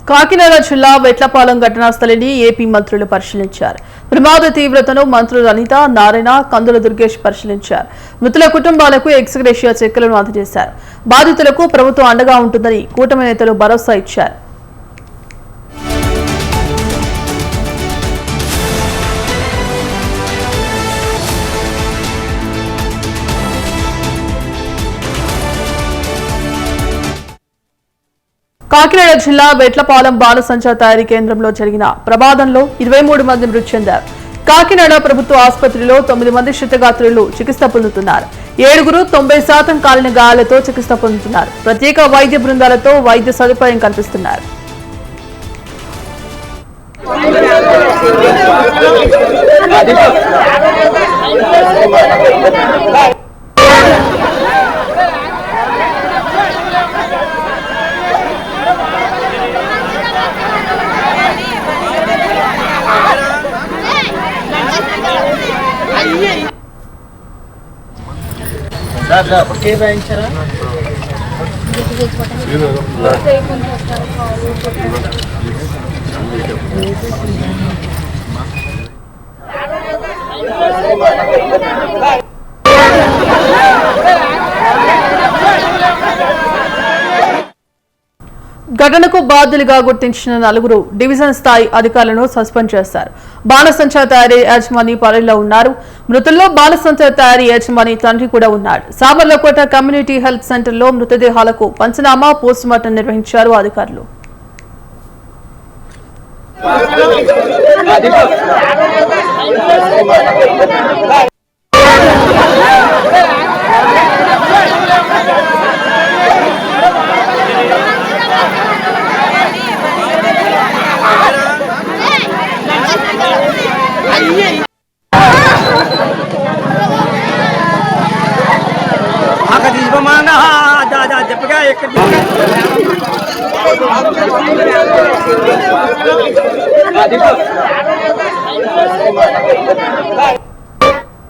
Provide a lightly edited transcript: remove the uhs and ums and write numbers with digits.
కాకినాడ జిల్లా వెట్లపాలెం ఘటనా స్థలిని ఏపీ మంత్రులు పరిశీలించారు. ప్రమాద తీవ్రతను మంత్రులు అనిత, నారాయణ, కందుల దుర్గేష్ పరిశీలించారు. మృతుల కుటుంబాలకు ఎక్స్గ్రేషియా చెక్కులను అందజేశారు. బాధితులకు ప్రభుత్వం అండగా ఉంటుందని కూటమి నేతలు భరోసా ఇచ్చారు. కాకినాడ జిల్లా వెట్లపాలెం బాణసంచా తయారీ కేంద్రంలో జరిగిన ప్రమాదంలో 23 మంది మృతి చెందారు. కాకినాడ ప్రభుత్వ ఆసుపత్రిలో 9 మంది క్షతగాత్రులు చికిత్స పొందుతున్నారు. 7 90% కాలిన గాయాలతో చికిత్స పొందుతున్నారు. ప్రత్యేక వైద్య బృందాలతో వైద్య సదుపాయం కల్పిస్తున్నారు. ఘటనకు బాధ్యులుగా గుర్తించిన 4 డివిజన్ స్థాయి అధికారులను సస్పెండ్ చేశారు. బాణసంచా తయారీ యజమాని పనిలో ఉన్నారు. మృతుల్లో బాణసంచా తయారీ యజమాని తండ్రి కూడా ఉన్నాడు. సామర్లకోట కమ్యూనిటీ హెల్త్ సెంటర్లో మృతదేహాలకు పంచనామా, పోస్టుమార్టం నిర్వహించారు అధికారులు. అది